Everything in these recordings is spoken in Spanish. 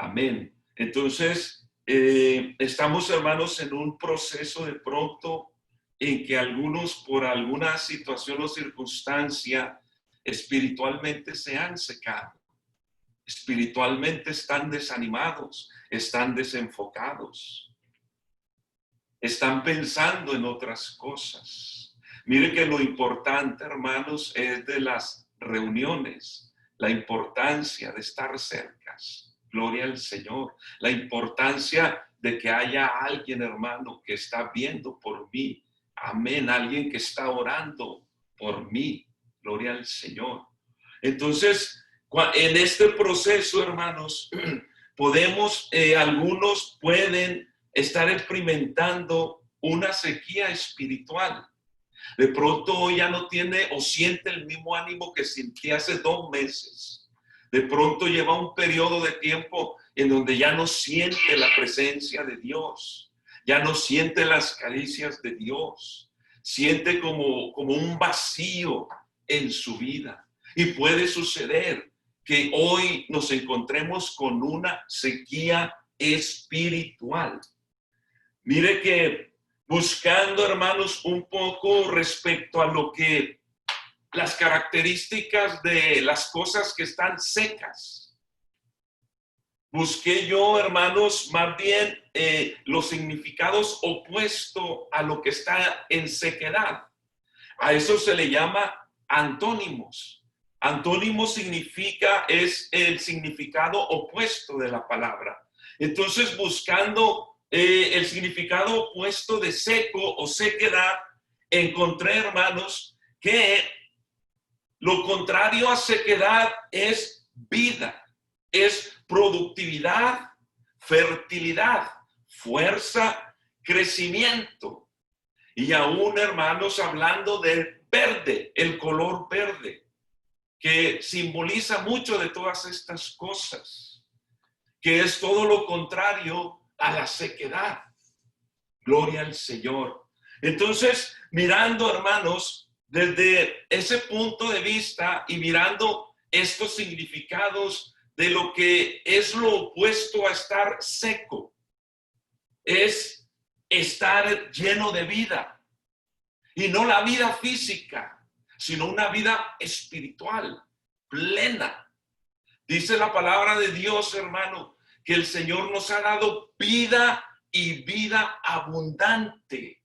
Amén. Entonces, estamos, hermanos, en un proceso de pronto en que algunos, por alguna situación o circunstancia, espiritualmente se han secado. Espiritualmente están desanimados, están desenfocados, están pensando en otras cosas. Mire que lo importante, hermanos, es de las reuniones, la importancia de estar cercas. Gloria al Señor. La importancia de que haya alguien, hermano, que está viendo por mí. Amén. Alguien que está orando por mí. Gloria al Señor. Entonces, en este proceso, hermanos, podemos, algunos pueden estar experimentando una sequía espiritual. De pronto hoy ya no tiene o siente el mismo ánimo que sentía hace 2 meses. De pronto lleva un periodo de tiempo en donde ya no siente la presencia de Dios, ya no siente las caricias de Dios, siente como un vacío en su vida. Y puede suceder que hoy nos encontremos con una sequía espiritual. Mire que buscando, hermanos, un poco respecto a lo que las características de las cosas que están secas. Busqué yo, hermanos, más bien los significados opuestos a lo que está en sequedad. A eso se le llama antónimos. Antónimo significa, es el significado opuesto de la palabra. Entonces, buscando el significado opuesto de seco o sequedad, encontré, hermanos, que lo contrario a sequedad es vida, es productividad, fertilidad, fuerza, crecimiento. Y aún, hermanos, hablando del verde, el color verde, que simboliza mucho de todas estas cosas, que es todo lo contrario a la sequedad. Gloria al Señor. Entonces, mirando, hermanos, desde ese punto de vista y mirando estos significados de lo que es lo opuesto a estar seco, es estar lleno de vida. Y no la vida física, sino una vida espiritual, plena. Dice la palabra de Dios, hermano, que el Señor nos ha dado vida y vida abundante.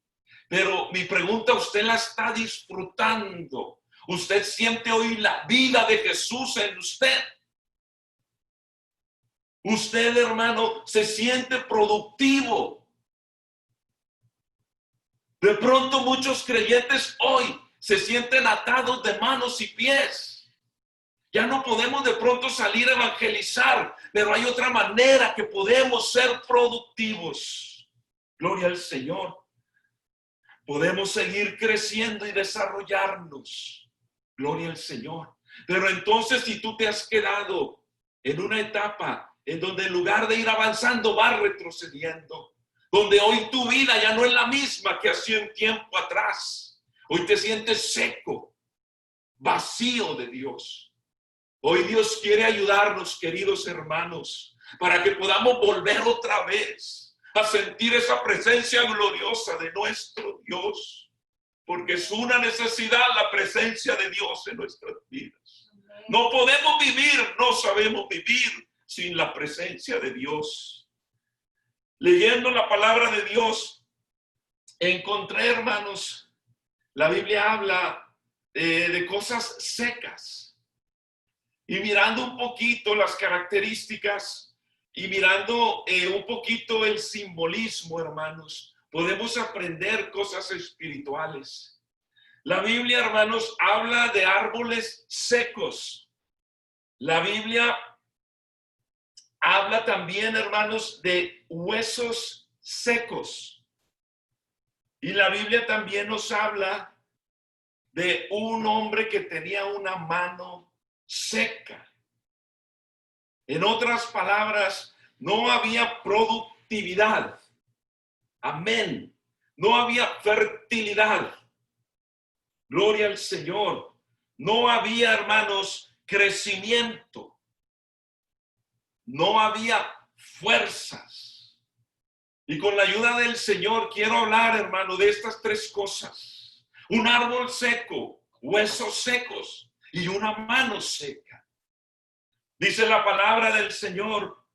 Pero mi pregunta, ¿usted la está disfrutando? ¿Usted siente hoy la vida de Jesús en usted? Usted, hermano, se siente productivo. De pronto muchos creyentes hoy se sienten atados de manos y pies. Ya no podemos de pronto salir a evangelizar, pero hay otra manera que podemos ser productivos. Gloria al Señor. Podemos seguir creciendo y desarrollarnos. Gloria al Señor. Pero entonces, si tú te has quedado en una etapa en donde en lugar de ir avanzando vas retrocediendo, donde hoy tu vida ya no es la misma que hacía un tiempo atrás, hoy te sientes seco, vacío de Dios. Hoy Dios quiere ayudarnos, queridos hermanos, para que podamos volver otra vez a sentir esa presencia gloriosa de nuestro Dios, porque es una necesidad la presencia de Dios en nuestras vidas. No podemos vivir, no sabemos vivir sin la presencia de Dios. Leyendo la palabra de Dios, encontré, hermanos, la Biblia habla de cosas secas. Y mirando un poquito las características y mirando un poquito el simbolismo, hermanos, podemos aprender cosas espirituales. La Biblia, hermanos, habla de árboles secos. La Biblia habla también, hermanos, de huesos secos. Y la Biblia también nos habla de un hombre que tenía una mano seca. En otras palabras, no había productividad. Amén. No había fertilidad. Gloria al Señor. No había, hermanos, crecimiento. No había fuerzas. Y con la ayuda del Señor quiero hablar, hermano, de estas tres cosas. Un árbol seco, huesos secos y una mano seca. Dice la palabra del Señor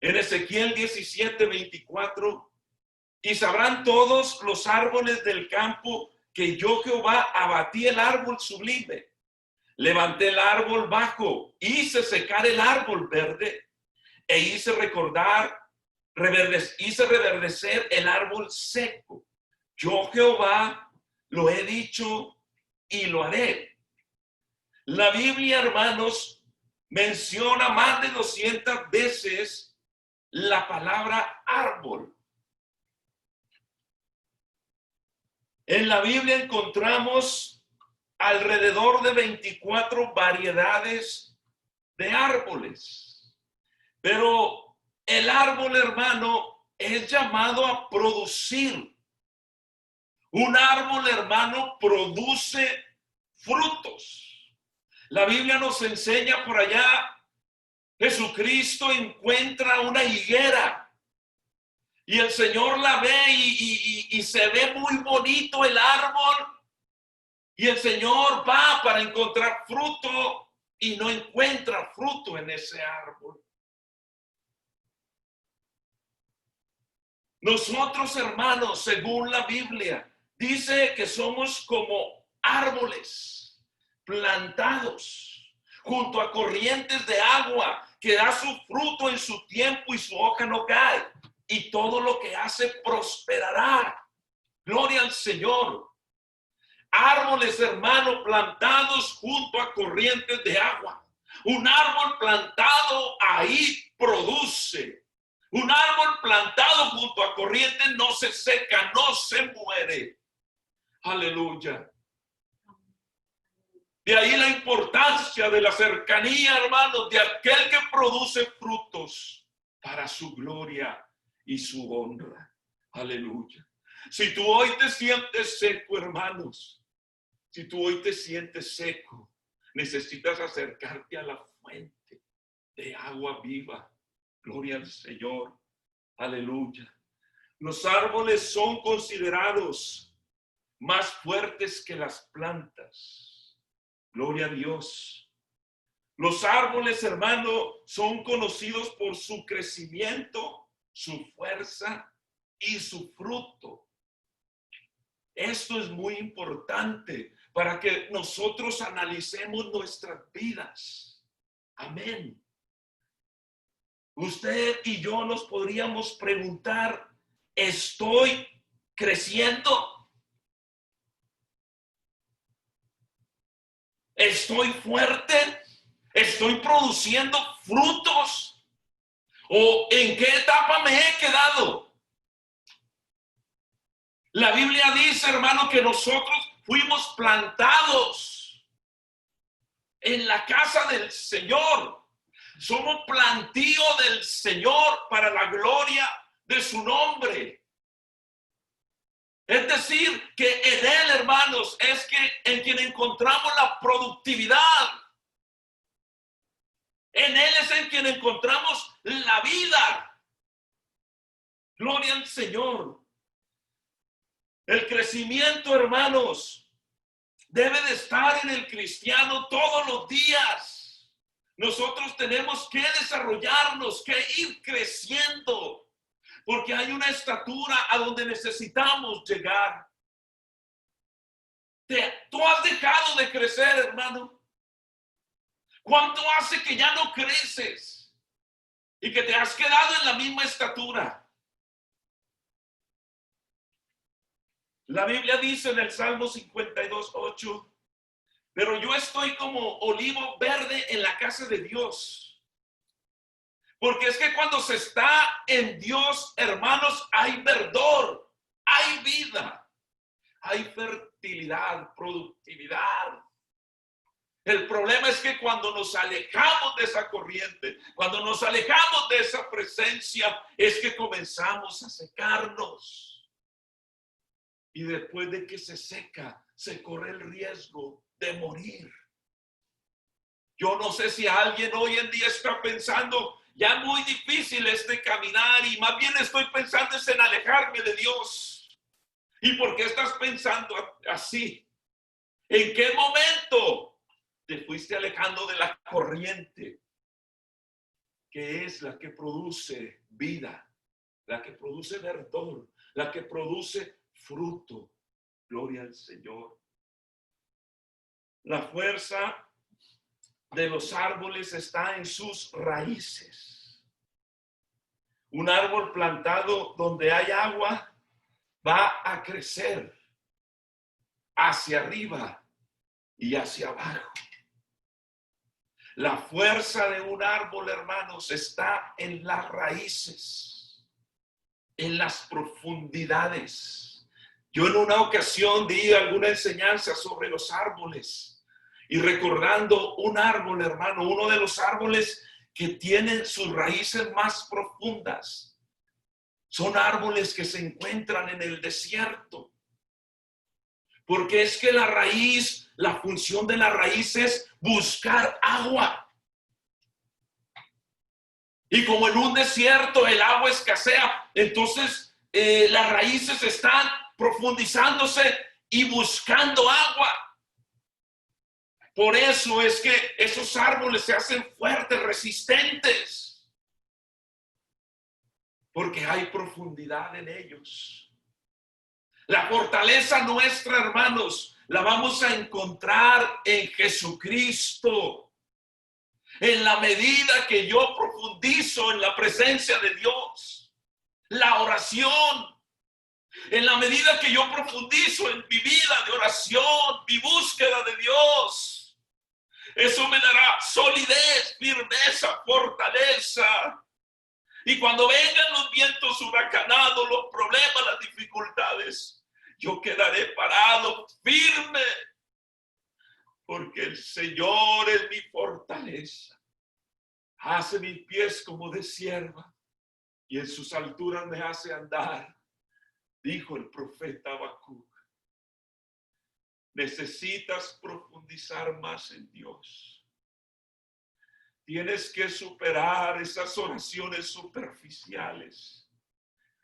en Ezequiel 17:24, y sabrán todos los árboles del campo que yo Jehová abatí el árbol sublime, levanté el árbol bajo, hice secar el árbol verde, e hice reverdecer el árbol seco. Yo Jehová lo he dicho y lo haré. La Biblia, hermanos, menciona más de 200 veces la palabra árbol. En la Biblia encontramos alrededor de 24 variedades de árboles. Pero el árbol, hermano, es llamado a producir. Un árbol, hermano, produce frutos. La Biblia nos enseña por allá, Jesucristo encuentra una higuera y el Señor la ve y se ve muy bonito el árbol, y el Señor va para encontrar fruto y no encuentra fruto en ese árbol. Nosotros, hermanos, según la Biblia, dice que somos como árboles plantados junto a corrientes de agua, que da su fruto en su tiempo y su hoja no cae, y todo lo que hace prosperará. Gloria al Señor. Árboles, hermano, plantados junto a corrientes de agua. Un árbol plantado ahí produce. Un árbol plantado junto a corrientes no se seca, no se muere. Aleluya. De ahí la importancia de la cercanía, hermanos, de aquel que produce frutos para su gloria y su honra. Aleluya. Si tú hoy te sientes seco, hermanos, si tú hoy te sientes seco, necesitas acercarte a la fuente de agua viva. Gloria al Señor. Aleluya. Los árboles son considerados más fuertes que las plantas. Gloria a Dios. Los árboles, hermano, son conocidos por su crecimiento, su fuerza y su fruto. Esto es muy importante para que nosotros analicemos nuestras vidas. Amén. Usted y yo nos podríamos preguntar, ¿estoy creciendo? ¿Estoy fuerte? ¿Estoy produciendo frutos? ¿O en qué etapa me he quedado? La Biblia dice, hermano, que nosotros fuimos plantados en la casa del Señor. Somos plantío del Señor para la gloria de su nombre. Es decir, que en Él, hermanos, es que en quien encontramos la productividad. En Él es en quien encontramos la vida. Gloria al Señor. El crecimiento, hermanos, debe de estar en el cristiano todos los días. Nosotros tenemos que desarrollarnos, que ir creciendo, porque hay una estatura a donde necesitamos llegar. ¿Tú has dejado de crecer, hermano? ¿Cuánto hace que ya no creces y que te has quedado en la misma estatura? La Biblia dice en el Salmo 52:8, pero yo estoy como olivo verde en la casa de Dios. Porque es que cuando se está en Dios, hermanos, hay verdor, hay vida, hay fertilidad, productividad. El problema es que cuando nos alejamos de esa corriente, cuando nos alejamos de esa presencia, es que comenzamos a secarnos. Y después de que se seca, se corre el riesgo de morir. Yo no sé si alguien hoy en día está pensando ya muy difícil este caminar y más bien estoy pensando en alejarme de Dios. ¿Y por qué estás pensando así? ¿En qué momento te fuiste alejando de la corriente, que es la que produce vida, la que produce verdor, la que produce fruto? Gloria al Señor. La fuerza de los árboles está en sus raíces. Un árbol plantado donde hay agua va a crecer hacia arriba y hacia abajo. La fuerza de un árbol, hermanos, está en las raíces, en las profundidades. Yo en una ocasión di alguna enseñanza sobre los árboles y recordando un árbol, hermano, uno de los árboles que tienen sus raíces más profundas. Son árboles que se encuentran en el desierto. Porque es que la raíz, la función de la raíz es buscar agua. Y como en un desierto el agua escasea, entonces las raíces están profundizándose y buscando agua. Por eso es que esos árboles se hacen fuertes, resistentes. Porque hay profundidad en ellos. La fortaleza nuestra, hermanos, la vamos a encontrar en Jesucristo. En la medida que yo profundizo en la presencia de Dios, la oración, en la medida que yo profundizo en mi vida de oración, mi búsqueda de Dios, eso me dará solidez, firmeza, fortaleza. Y cuando vengan los vientos huracanados, los problemas, las dificultades, yo quedaré parado, firme, porque el Señor es mi fortaleza. Hace mis pies como de sierva y en sus alturas me hace andar, dijo el profeta Habacuc. Necesitas profundizar más en Dios. Tienes que superar esas oraciones superficiales,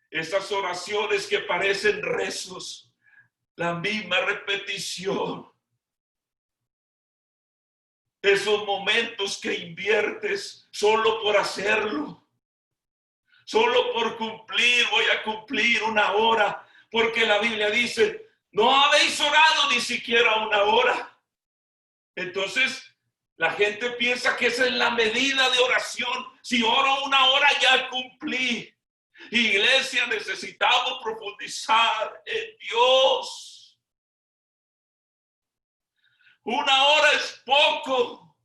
esas oraciones que parecen rezos, la misma repetición. Esos momentos que inviertes solo por hacerlo, solo por cumplir, voy a cumplir una hora, porque la Biblia dice, no habéis orado ni siquiera una hora. Entonces, la gente piensa que esa es la medida de oración. Si oro una hora, ya cumplí. Iglesia, necesitamos profundizar en Dios. Una hora es poco.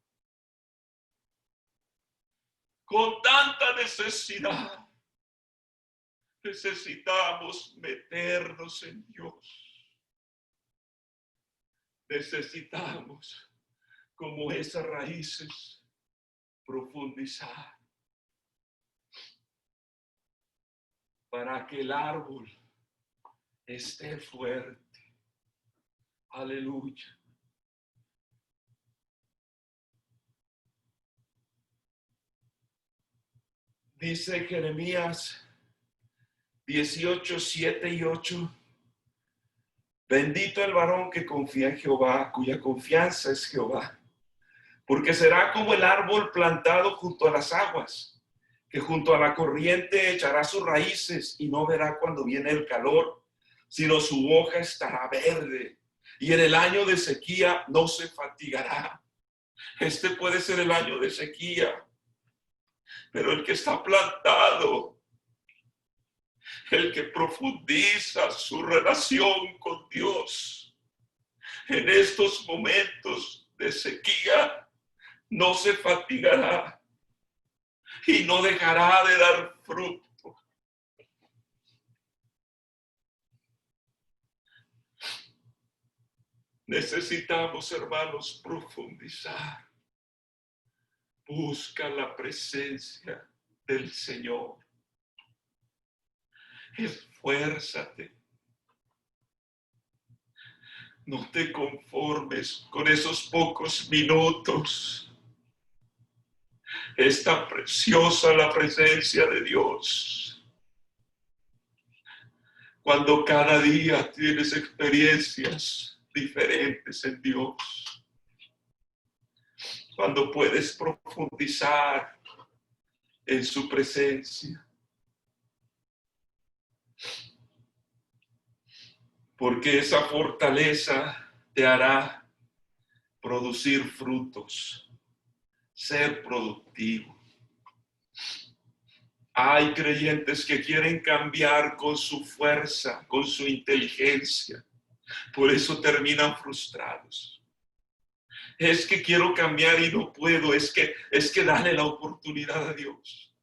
Con tanta necesidad, necesitamos meternos en Dios. Necesitamos, como esas raíces, profundizar para que el árbol esté fuerte. Aleluya. Dice Jeremías 18, 7 y 8. Bendito el varón que confía en Jehová, cuya confianza es Jehová. Porque será como el árbol plantado junto a las aguas, que junto a la corriente echará sus raíces y no verá cuando viene el calor, sino su hoja estará verde. Y en el año de sequía no se fatigará. Este puede ser el año de sequía. Pero el que está plantado, el que profundiza su relación con Dios, en estos momentos de sequía, no se fatigará y no dejará de dar fruto. Necesitamos, hermanos, profundizar. Busca la presencia del Señor. Esfuérzate. No te conformes con esos pocos minutos. Es tan preciosa la presencia de Dios. Cuando cada día tienes experiencias diferentes en Dios. Cuando puedes profundizar en su presencia. Porque esa fortaleza te hará producir frutos, ser productivo. Hay creyentes que quieren cambiar con su fuerza, con su inteligencia. Por eso terminan frustrados. Es que quiero cambiar y no puedo. Es que dale la oportunidad a Dios.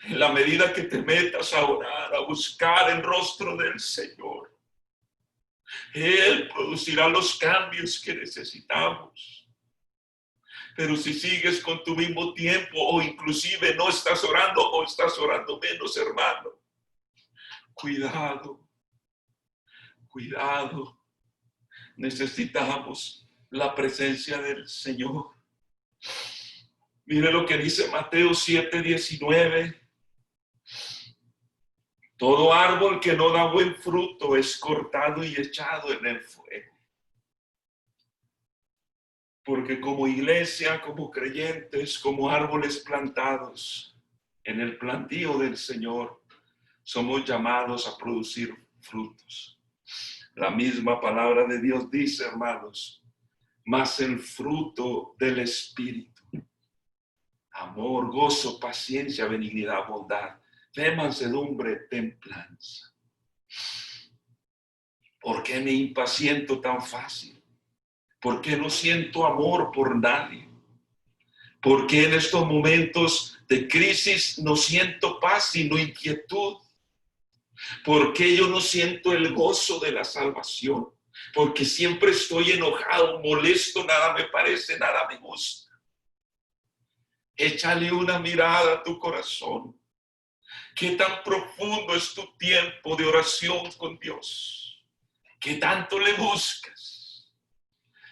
En la medida que te metas a orar, a buscar el rostro del Señor, Él producirá los cambios que necesitamos. Pero si sigues con tu mismo tiempo o inclusive no estás orando o estás orando menos, hermano, cuidado, cuidado. Necesitamos la presencia del Señor. Mire lo que dice Mateo 7:19. Todo árbol que no da buen fruto es cortado y echado en el fuego. Porque como iglesia, como creyentes, como árboles plantados en el plantío del Señor, somos llamados a producir frutos. La misma palabra de Dios dice, hermanos, mas el fruto del Espíritu: amor, gozo, paciencia, benignidad, bondad, fe, mansedumbre, templanza. ¿Por qué me impaciento tan fácil? ¿Por qué no siento amor por nadie? ¿Por qué en estos momentos de crisis no siento paz sino inquietud? ¿Por qué yo no siento el gozo de la salvación? Porque siempre estoy enojado, molesto, nada me parece, nada me gusta. Échale una mirada a tu corazón. ¿Qué tan profundo es tu tiempo de oración con Dios? ¿Qué tanto le buscas?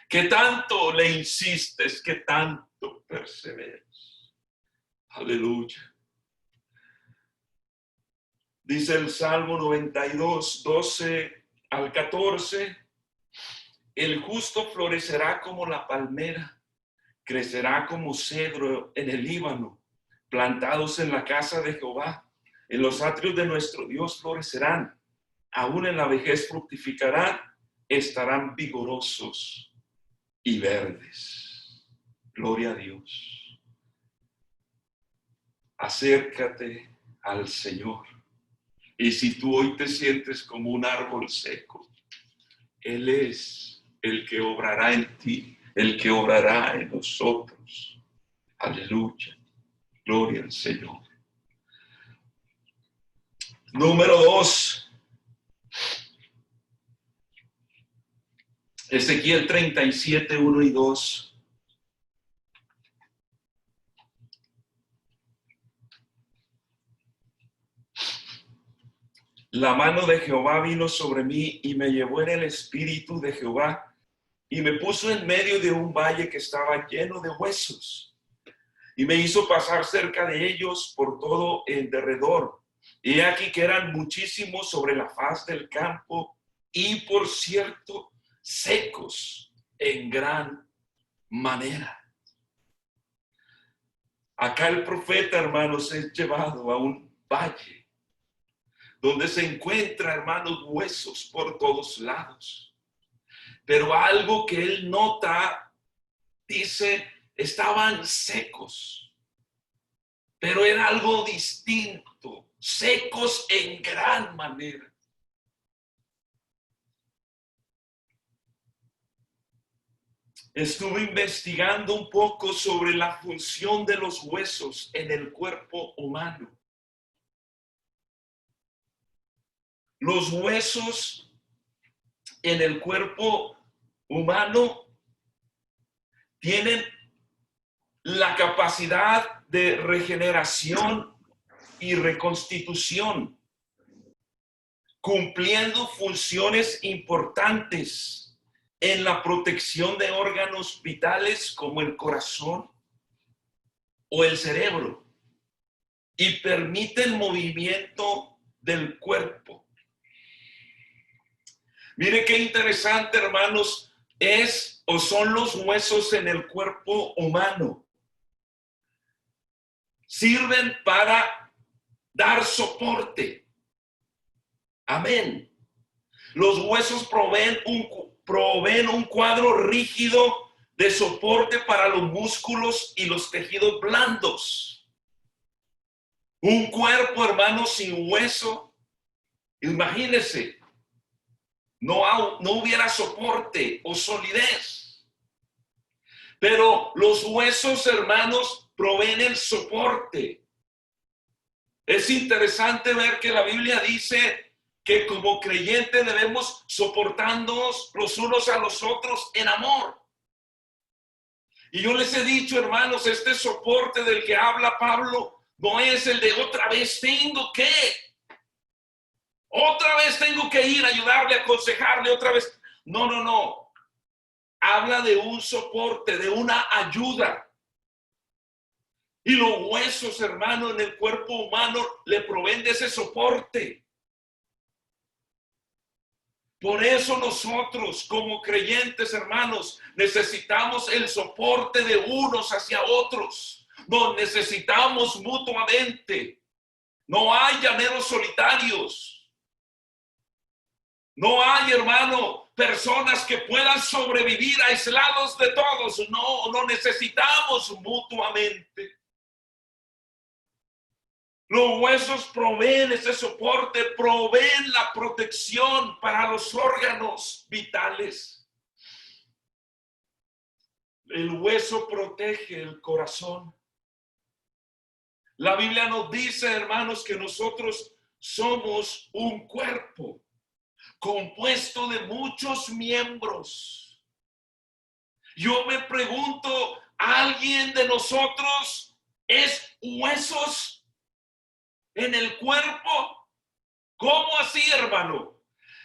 ¿Qué tanto le insistes? ¿Qué tanto perseveras? Aleluya. Dice el Salmo 92, 12 al 14. El justo florecerá como la palmera, crecerá como cedro en el Líbano, plantados en la casa de Jehová. En los atrios de nuestro Dios florecerán, aún en la vejez fructificarán, estarán vigorosos y verdes. Gloria a Dios. Acércate al Señor. Y si tú hoy te sientes como un árbol seco, Él es el que obrará en ti, el que obrará en nosotros. Aleluya. Gloria al Señor. Número 2. Ezequiel 37, 1 y 2. La mano de Jehová vino sobre mí y me llevó en el espíritu de Jehová y me puso en medio de un valle que estaba lleno de huesos y me hizo pasar cerca de ellos por todo el derredor. Y aquí que eran muchísimos sobre la faz del campo y, por cierto, secos en gran manera. Acá el profeta, hermanos, es llevado a un valle donde se encuentra, hermanos, huesos por todos lados. Pero algo que él nota, dice, estaban secos, pero era algo distinto, secos en gran manera. Estuve investigando un poco sobre la función de los huesos en el cuerpo humano. Los huesos en el cuerpo humano tienen la capacidad de regeneración y reconstitución, cumpliendo funciones importantes en la protección de órganos vitales como el corazón, o el cerebro y permite el movimiento del cuerpo. Mire qué interesante, hermanos, es o son los huesos en el cuerpo humano. Sirven para dar soporte. Amén. Los huesos proveen un cuadro rígido de soporte para los músculos y los tejidos blandos. Un cuerpo, hermano, sin hueso, imagínese, no hubiera soporte o solidez. Pero los huesos, hermanos, proveen el soporte. Es interesante ver que la Biblia dice que como creyentes debemos soportarnos los unos a los otros en amor. Y yo les he dicho, hermanos, este soporte del que habla Pablo no es el de otra vez tengo que ir a ayudarle, a aconsejarle otra vez. No. Habla de un soporte, de una ayuda. Y los huesos, hermano, en el cuerpo humano le proveen de ese soporte. Por eso nosotros, como creyentes, hermanos, necesitamos el soporte de unos hacia otros. Nos necesitamos mutuamente. No hay llaneros solitarios. No hay, hermano, personas que puedan sobrevivir aislados de todos. No necesitamos mutuamente. Los huesos proveen ese soporte, proveen la protección para los órganos vitales. El hueso protege el corazón. La Biblia nos dice, hermanos, que nosotros somos un cuerpo compuesto de muchos miembros. Yo me pregunto, ¿alguien de nosotros es huesos en el cuerpo? ¿Cómo así, hermano?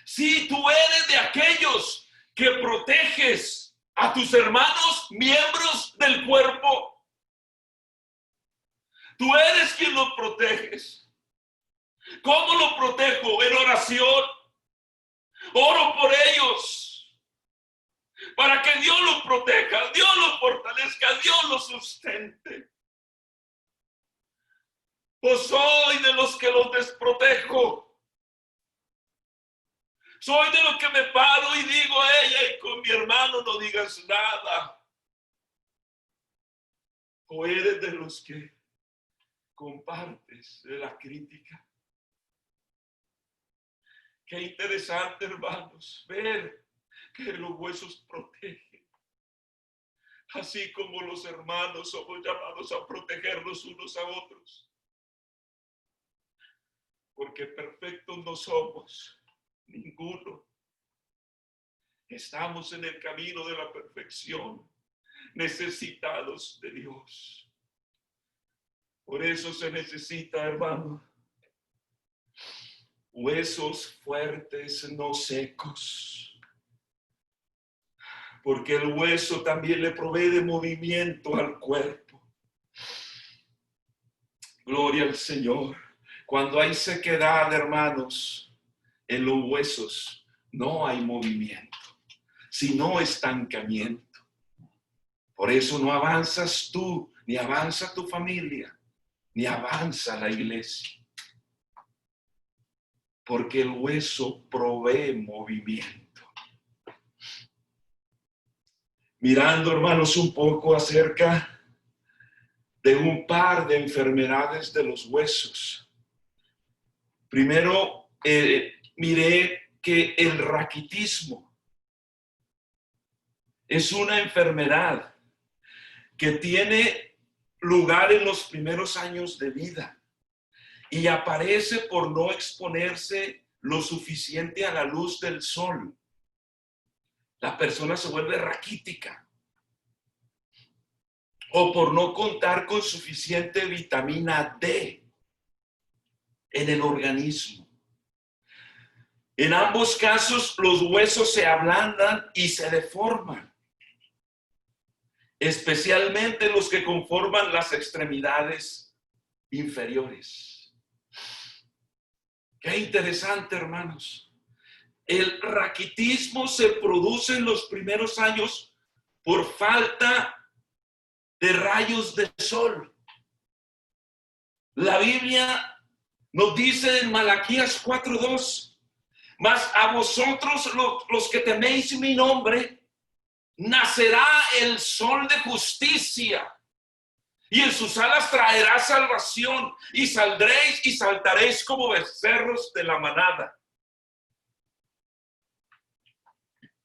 Si tú eres de aquellos que proteges a tus hermanos, miembros del cuerpo, tú eres quien los proteges. ¿Cómo los protejo? En oración. Oro por ellos para que Dios los proteja, Dios los fortalezca, Dios los sustente. O soy de los que los desprotejo. Soy de los que me paro y digo, y con mi hermano no digas nada. O eres de los que compartes de la crítica. Qué interesante, hermanos, ver que los huesos protegen. Así como los hermanos somos llamados a protegernos unos a otros. Porque perfectos no somos, ninguno. Estamos en el camino de la perfección, necesitados de Dios. Por eso se necesita, hermano, huesos fuertes, no secos. Porque el hueso también le provee de movimiento al cuerpo. Gloria al Señor. Cuando hay sequedad, hermanos, en los huesos, no hay movimiento, sino estancamiento. Por eso no avanzas tú, ni avanza tu familia, ni avanza la iglesia. Porque el hueso provee movimiento. Mirando, hermanos, un poco acerca de un par de enfermedades de los huesos. Primero, miré que el raquitismo es una enfermedad que tiene lugar en los primeros años de vida y aparece por no exponerse lo suficiente a la luz del sol. La persona se vuelve raquítica. O por no contar con suficiente vitamina D en el organismo. En ambos casos, los huesos se ablandan y se deforman. especialmente los que conforman las extremidades inferiores. Qué interesante, hermanos. El raquitismo se produce en los primeros años por falta de rayos de sol. La Biblia nos dice en Malaquías 4:2, mas a vosotros los que teméis mi nombre, nacerá el sol de justicia, y en sus alas traerá salvación, y saldréis y saltaréis como becerros de la manada.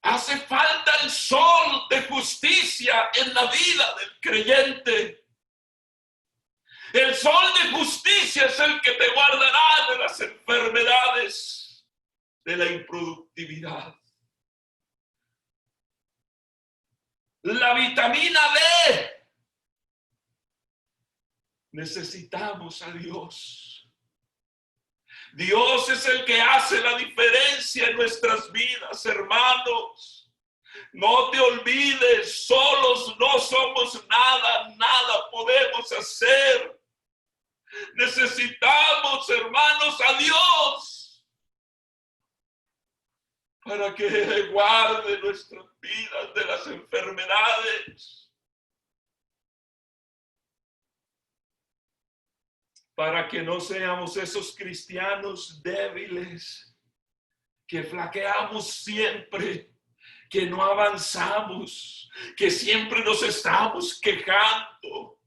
Hace falta el sol de justicia en la vida del creyente. El sol de justicia es el que te guardará de las enfermedades, de la improductividad. La vitamina D. Necesitamos a Dios. Dios es el que hace la diferencia en nuestras vidas, hermanos. No te olvides, solos no somos nada, nada podemos hacer. Necesitamos, hermanos, a Dios para que guarde nuestras vidas de las enfermedades, para que no seamos esos cristianos débiles que flaqueamos siempre, que no avanzamos, que siempre nos estamos quejando.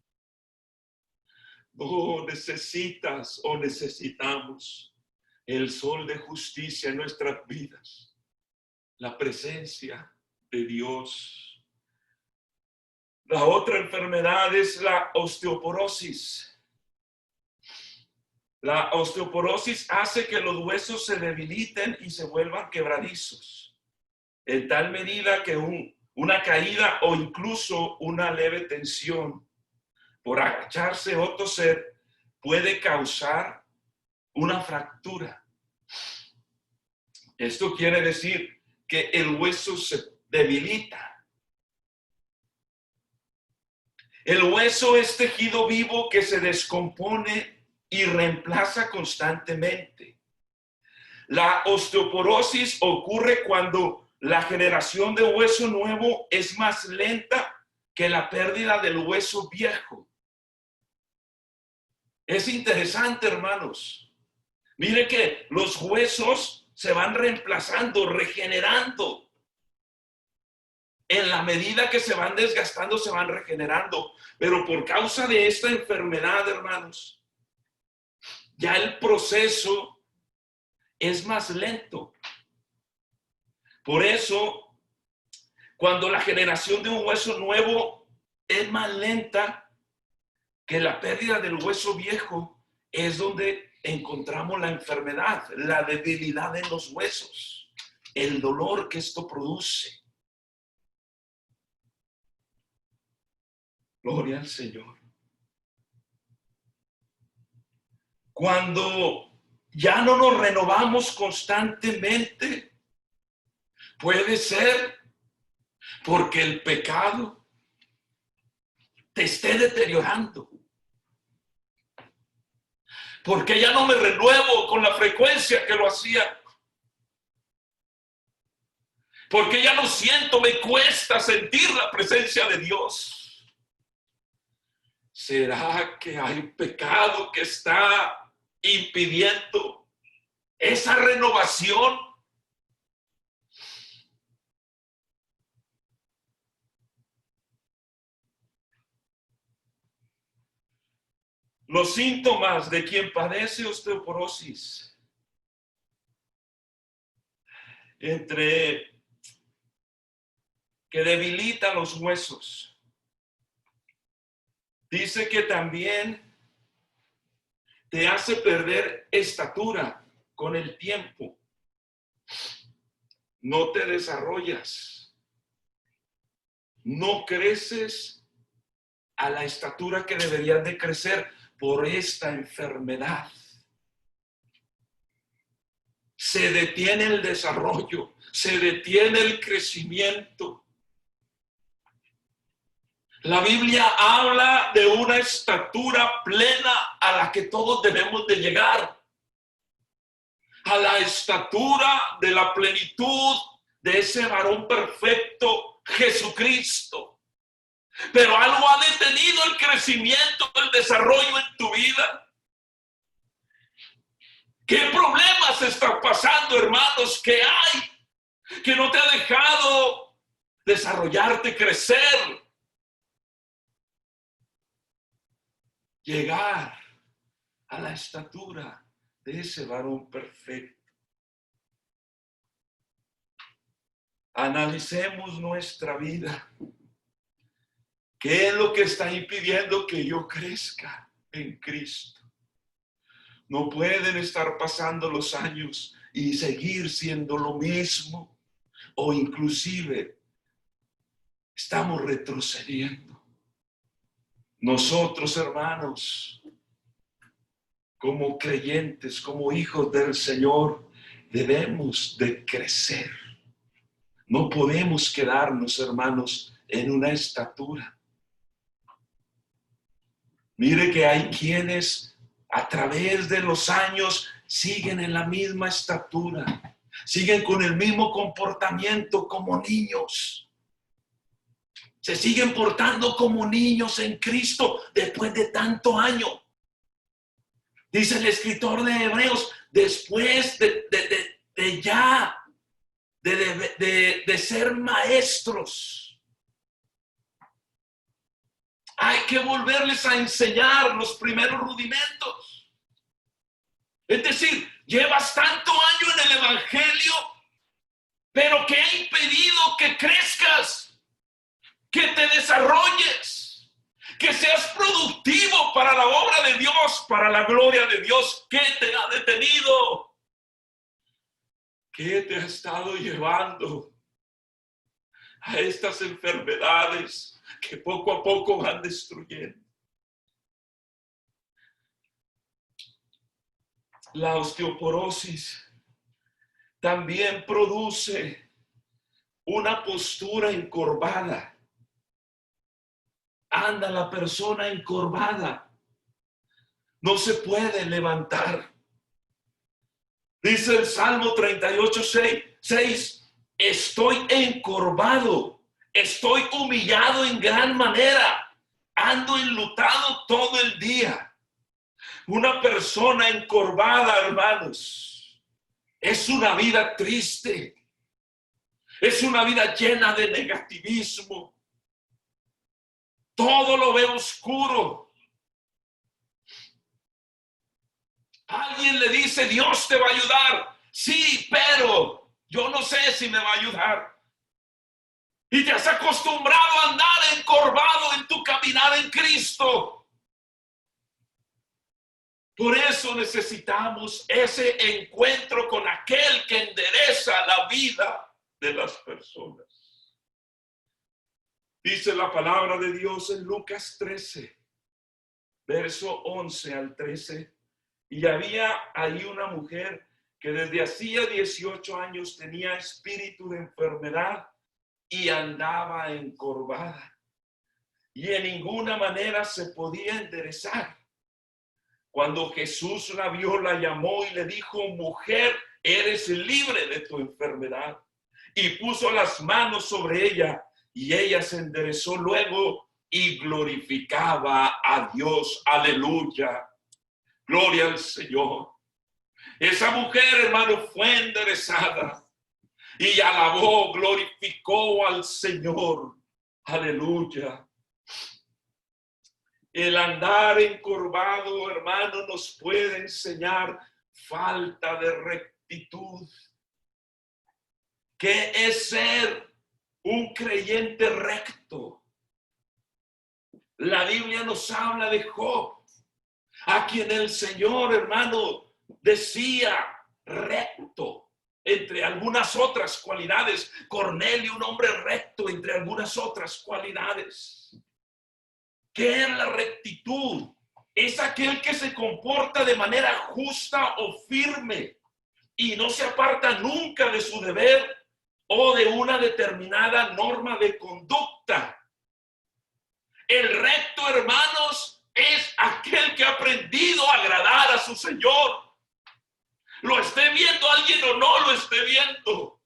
Oh, necesitas o necesitamos el sol de justicia en nuestras vidas, la presencia de Dios. La otra enfermedad es la osteoporosis. La osteoporosis hace que los huesos se debiliten y se vuelvan quebradizos, en tal medida que una caída o incluso una leve tensión por agacharse o toser puede causar una fractura. Esto quiere decir que el hueso se debilita. El hueso es tejido vivo que se descompone y reemplaza constantemente. La osteoporosis ocurre cuando la generación de hueso nuevo es más lenta que la pérdida del hueso viejo. Es interesante, hermanos. Mire que los huesos se van reemplazando, regenerando. En la medida que se van desgastando, se van regenerando. Pero por causa de esta enfermedad, hermanos, ya el proceso es más lento. Por eso, cuando la generación de un hueso nuevo es más lenta que la pérdida del hueso viejo, es donde encontramos la enfermedad, la debilidad en los huesos, el dolor que esto produce. Gloria al Señor. Cuando ya no nos renovamos constantemente, puede ser porque el pecado te esté deteriorando. Porque ya no me renuevo con la frecuencia que lo hacía. Porque ya no siento, me cuesta sentir la presencia de Dios. ¿Será que hay pecado que está impidiendo esa renovación? Los síntomas de quien padece osteoporosis, entre que debilita los huesos, dice que también te hace perder estatura con el tiempo. No te desarrollas, no creces a la estatura que deberías de crecer por esta enfermedad. Se detiene el desarrollo, se detiene el crecimiento. La Biblia habla de una estatura plena a la que todos debemos de llegar. A la estatura de la plenitud de ese varón perfecto, Jesucristo. Pero algo ha detenido el crecimiento, el desarrollo en tu vida. ¿Qué problemas están pasando, hermanos? ¿Qué hay que no te ha dejado desarrollarte, crecer? Llegar a la estatura de ese varón perfecto. Analicemos nuestra vida. ¿Qué es lo que está impidiendo que yo crezca en Cristo? No pueden estar pasando los años y seguir siendo lo mismo, o inclusive estamos retrocediendo. Nosotros, hermanos, como creyentes, como hijos del Señor, debemos de crecer. No podemos quedarnos, hermanos, en una estatura. Mire que hay quienes a través de los años siguen en la misma estatura, siguen con el mismo comportamiento como niños. Se siguen portando como niños en Cristo después de tanto año. Dice el escritor de Hebreos, después de ser maestros, hay que volverles a enseñar los primeros rudimentos. Es decir, llevas tanto año en el evangelio, pero ¿qué ha impedido que crezcas? Que te desarrolles, que seas productivo para la obra de Dios, para la gloria de Dios. ¿Qué te ha detenido? ¿Qué te ha estado llevando a estas enfermedades que poco a poco van destruyendo? La osteoporosis también produce una postura encorvada. Anda la persona encorvada, no se puede levantar. Dice el Salmo 38:6, estoy encorvado, estoy humillado en gran manera, ando enlutado todo el día. Una persona encorvada, hermanos, es una vida triste, es una vida llena de negativismo. Todo lo ve oscuro. Alguien le dice, Dios te va a ayudar. Sí, pero yo no sé si me va a ayudar. Y te has acostumbrado a andar encorvado en tu caminar en Cristo. Por eso necesitamos ese encuentro con aquel que endereza la vida de las personas. Dice la palabra de Dios en Lucas 13, verso 11 al 13. Y había ahí una mujer que desde hacía 18 años tenía espíritu de enfermedad y andaba encorvada. Y en ninguna manera se podía enderezar. Cuando Jesús la vio, la llamó y le dijo, mujer, eres libre de tu enfermedad. Y puso las manos sobre ella. Y ella se enderezó luego y glorificaba a Dios. Aleluya. Gloria al Señor. Esa mujer, hermano, fue enderezada y alabó, glorificó al Señor. Aleluya. El andar encorvado, hermano, nos puede enseñar falta de rectitud. ¿Qué es ser un creyente recto? La Biblia nos habla de Job, a quien el Señor, hermano, decía recto, entre algunas otras cualidades. Cornelio, un hombre recto, entre algunas otras cualidades. ¿Qué es la rectitud? Es aquel que se comporta de manera justa o firme y no se aparta nunca de su deber o de una determinada norma de conducta. El recto, hermanos, es aquel que ha aprendido a agradar a su Señor. Lo esté viendo alguien o no lo esté viendo.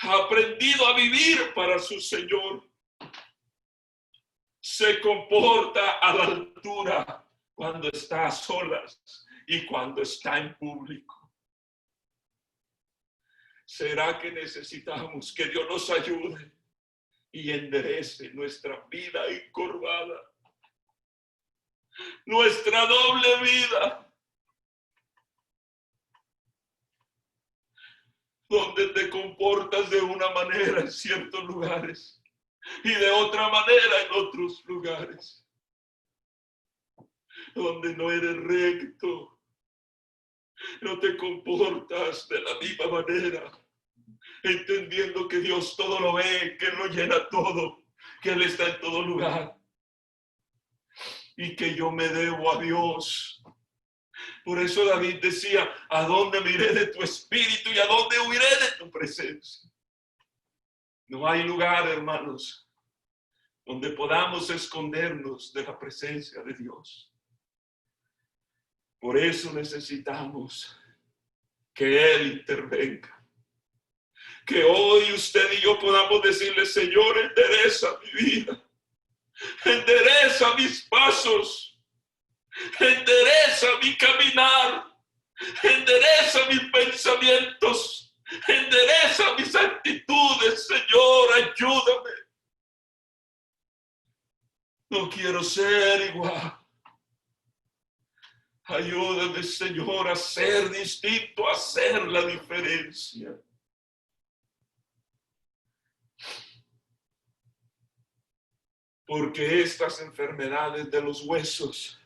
Ha aprendido a vivir para su Señor. Se comporta a la altura cuando está a solas y cuando está en público. ¿Será que necesitamos que Dios nos ayude y enderece nuestra vida encorvada, nuestra doble vida, donde te comportas de una manera en ciertos lugares y de otra manera en otros lugares, donde no eres recto, no te comportas de la misma manera, entendiendo que Dios todo lo ve, que Él lo llena todo, que Él está en todo lugar y que yo me debo a Dios. Por eso David decía: ¿a dónde me iré de tu espíritu y a dónde huiré de tu presencia? No hay lugar, hermanos, donde podamos escondernos de la presencia de Dios. Por eso necesitamos que Él intervenga. Que hoy usted y yo podamos decirle: Señor, endereza mi vida, endereza mis pasos, endereza mi caminar, endereza mis pensamientos, endereza mis actitudes. Señor, ayúdame. No quiero ser igual. Ayúdame, Señor, a ser distinto, a hacer la diferencia. Porque estas enfermedades de los huesos,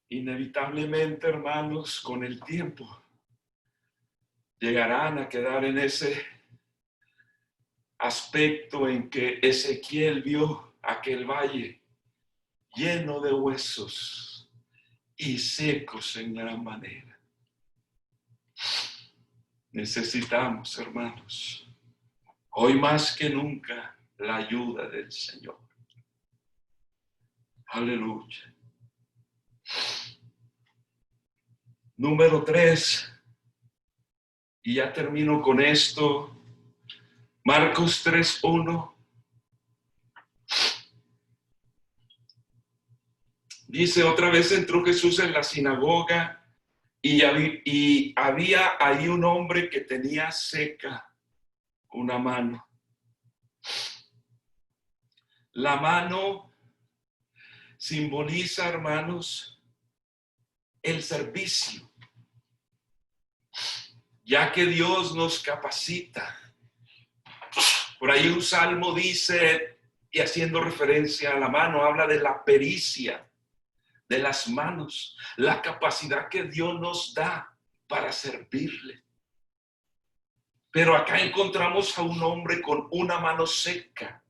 inevitablemente, hermanos, con el tiempo, llegarán a quedar en ese aspecto en que Ezequiel vio aquel valle lleno de huesos y secos en gran manera. Necesitamos, hermanos, hoy más que nunca, la ayuda del Señor. Aleluya. Número 3, y ya termino con esto. Marcos 3:1. Dice: otra vez entró Jesús en la sinagoga y había ahí un hombre que tenía seca una mano. La mano simboliza, hermanos, el servicio, ya que Dios nos capacita. Por ahí un salmo dice, y haciendo referencia a la mano, habla de la pericia de las manos, la capacidad que Dios nos da para servirle. Pero acá encontramos a un hombre con una mano seca,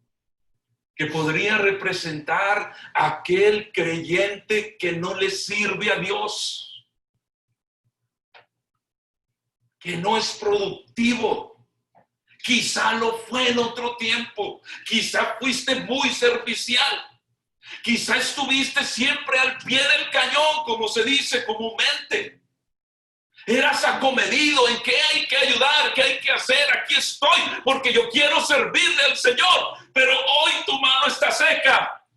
que podría representar a aquel creyente que no le sirve a Dios, que no es productivo. Quizá lo fue en otro tiempo, quizá fuiste muy servicial, quizá estuviste siempre al pie del cañón, como se dice comúnmente. Eras acomedido en qué hay que ayudar, qué hay que hacer. Aquí estoy porque yo quiero servirle al Señor, pero hoy tu mano está seca.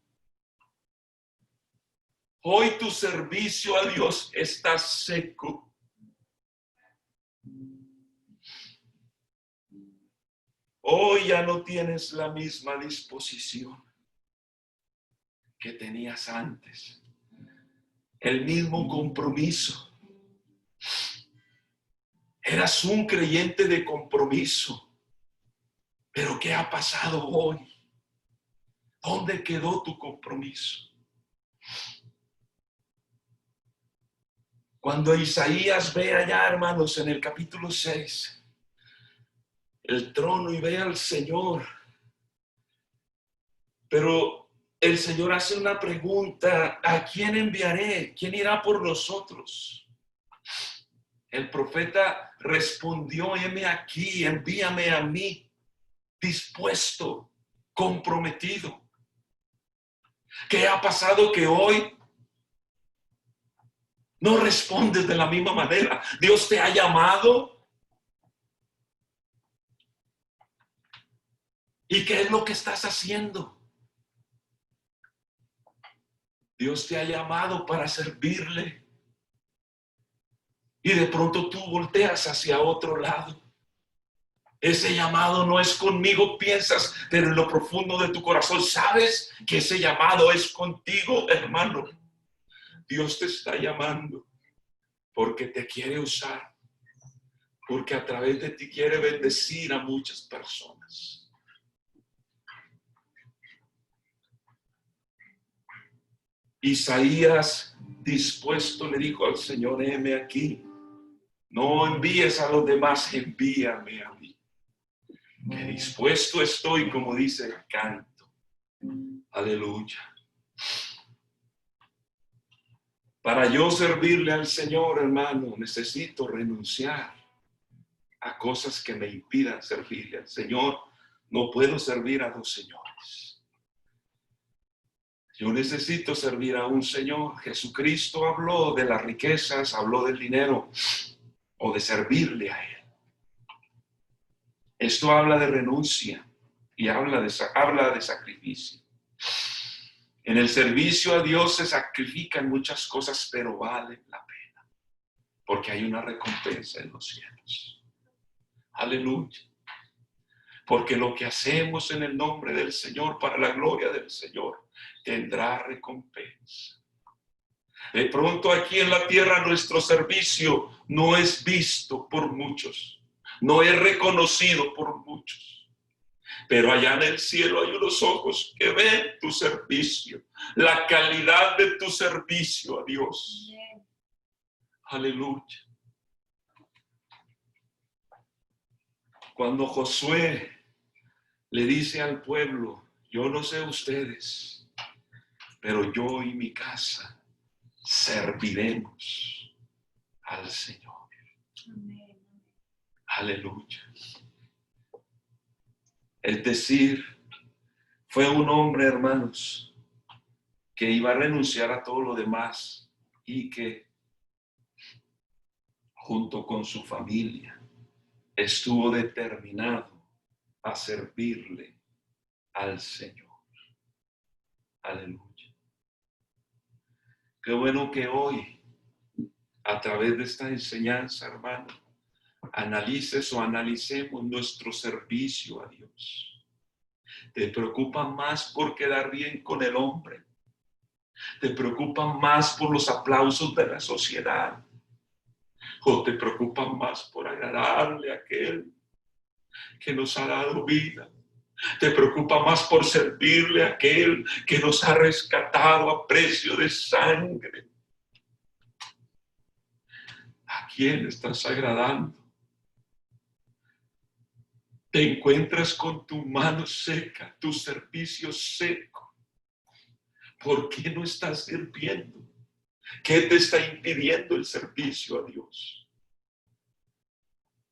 Hoy tu servicio a Dios está seco. Hoy ya no tienes la misma disposición que tenías antes, el mismo compromiso. Eras un creyente de compromiso, pero ¿qué ha pasado hoy? ¿Dónde quedó tu compromiso? Cuando Isaías ve allá, hermanos, en el capítulo 6, el trono y ve al Señor, pero el Señor hace una pregunta: ¿a quién enviaré? ¿Quién irá por nosotros? El profeta respondió: heme aquí, envíame a mí, dispuesto comprometido. ¿Qué ha pasado que hoy no respondes de la misma manera? Dios te ha llamado. ¿Y qué es lo que estás haciendo? Dios te ha llamado para servirle. Y de pronto tú volteas hacia otro lado. Ese llamado no es conmigo, piensas, pero en lo profundo de tu corazón sabes que ese llamado es contigo, hermano. Dios te está llamando porque te quiere usar, porque a través de ti quiere bendecir a muchas personas. Isaías, dispuesto, le dijo al Señor: heme aquí, no envíes a los demás, envíame a mí. Que dispuesto estoy, como dice el canto. Aleluya. Para yo servirle al Señor, hermano, necesito renunciar a cosas que me impidan servirle al Señor. No puedo servir a dos señores. Yo necesito servir a un Señor. Jesucristo habló de las riquezas, habló del dinero o de servirle a Él. Esto habla de renuncia y habla de sacrificio. En el servicio a Dios se sacrifican muchas cosas, pero valen la pena, porque hay una recompensa en los cielos. Aleluya. Porque lo que hacemos en el nombre del Señor, para la gloria del Señor, tendrá recompensa. De pronto aquí en la tierra nuestro servicio no es visto por muchos, no es reconocido por muchos. Pero allá en el cielo hay unos ojos que ven tu servicio, la calidad de tu servicio a Dios. Aleluya. Cuando Josué le dice al pueblo: yo no sé ustedes, pero yo y mi casa serviremos al Señor. Amén. Aleluya. Es decir, fue un hombre, hermanos, que iba a renunciar a todo lo demás y que junto con su familia estuvo determinado a servirle al Señor. Aleluya. Qué bueno que hoy, a través de esta enseñanza, hermano, analicemos nuestro servicio a Dios. ¿Te preocupa más por quedar bien con el hombre? ¿Te preocupa más por los aplausos de la sociedad? ¿O te preocupa más por agradarle a aquel que nos ha dado vida? ¿Te preocupa más por servirle a aquel que nos ha rescatado a precio de sangre? ¿A quién estás agradando? Te encuentras con tu mano seca, tu servicio seco. ¿Por qué no estás sirviendo? ¿Qué te está impidiendo el servicio a Dios?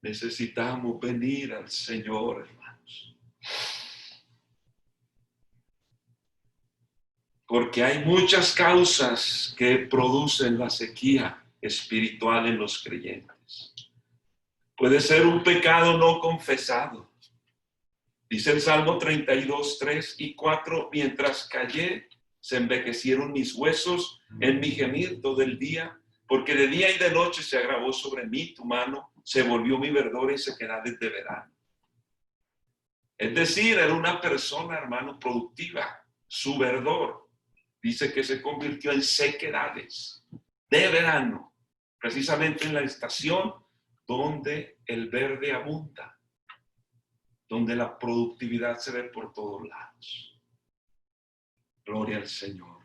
Necesitamos venir al Señor, hermanos. Porque hay muchas causas que producen la sequía espiritual en los creyentes. Puede ser un pecado no confesado. Dice el Salmo 32, 3 y 4, mientras callé, se envejecieron mis huesos en mi gemir todo el día, porque de día y de noche se agravó sobre mí tu mano, se volvió mi verdor en sequedades de verano. Es decir, era una persona, hermano, productiva. Su verdor, dice que se convirtió en sequedades de verano, precisamente en la estación donde el verde abunda, donde la productividad se ve por todos lados. Gloria al Señor.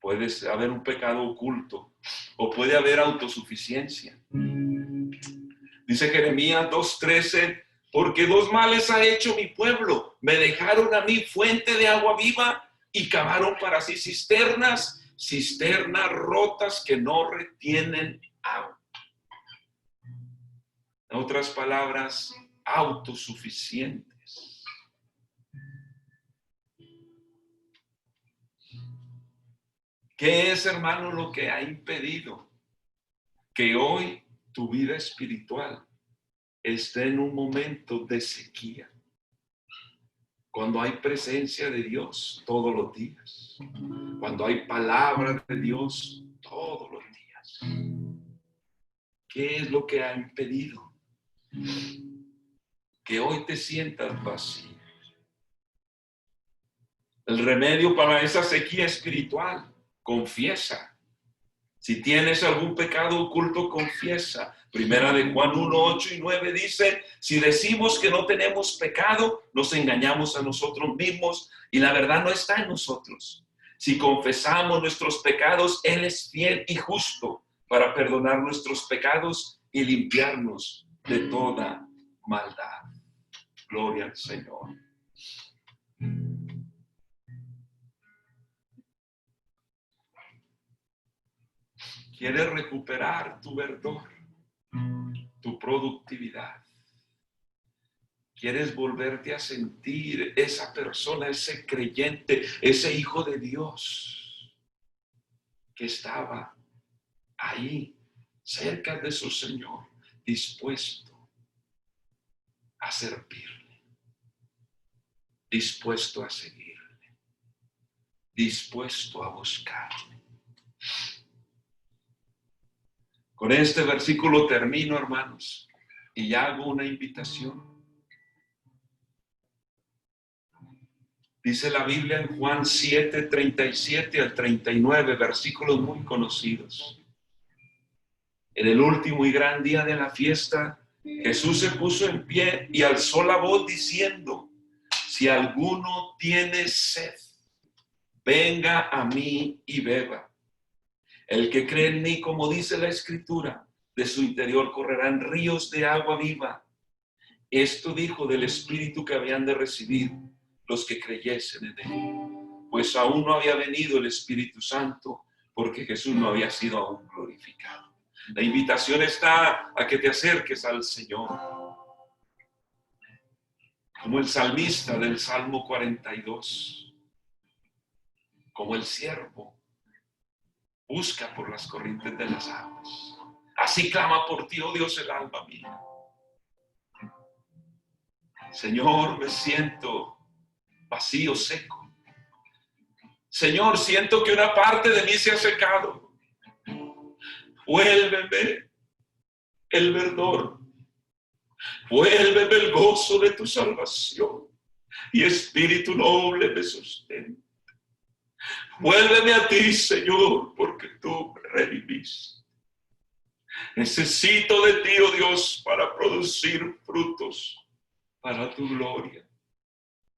Puede haber un pecado oculto o puede haber autosuficiencia. Dice Jeremías 2:13, porque dos males ha hecho mi pueblo. Me dejaron a mí fuente de agua viva y cavaron para sí cisternas rotas que no retienen agua. En otras palabras, autosuficientes. ¿Qué es, hermano, lo que ha impedido que hoy tu vida espiritual esté en un momento de sequía? Cuando hay presencia de Dios todos los días, cuando hay palabra de Dios todos los días. ¿Qué es lo que ha impedido que hoy te sientas vacío? El remedio para esa sequía espiritual: confiesa. Si tienes algún pecado oculto, confiesa. Primera de Juan 1, 8 y 9 dice: si decimos que no tenemos pecado, nos engañamos a nosotros mismos y la verdad no está en nosotros. Si confesamos nuestros pecados, Él es fiel y justo para perdonar nuestros pecados y limpiarnos de toda maldad. Gloria al Señor. ¿Quieres recuperar tu verdor, tu productividad? ¿Quieres volverte a sentir esa persona, ese creyente, ese hijo de Dios que estaba ahí, cerca de su Señor, dispuesto a servirle, dispuesto a seguirle, dispuesto a buscarle? Con este versículo termino, hermanos, y hago una invitación. Dice la Biblia en Juan 7, 37 al 39, versículos muy conocidos. En el último y gran día de la fiesta, Jesús se puso en pie y alzó la voz diciendo: si alguno tiene sed, venga a mí y beba. El que cree en mí, como dice la Escritura, de su interior correrán ríos de agua viva. Esto dijo del Espíritu que habían de recibir los que creyesen en él, pues aún no había venido el Espíritu Santo, porque Jesús no había sido aún glorificado. La invitación está a que te acerques al Señor, como el salmista del Salmo 42, como el siervo busca por las corrientes de las aguas. Así clama por ti, oh Dios, el alma mía. Señor, me siento vacío, seco. Señor, siento que una parte de mí se ha secado. Vuélveme el verdor. Vuélveme el gozo de tu salvación. Y espíritu noble me sustenta. Vuélveme a ti, Señor, porque tú me redimiste. Necesito de ti, oh Dios, para producir frutos para tu gloria.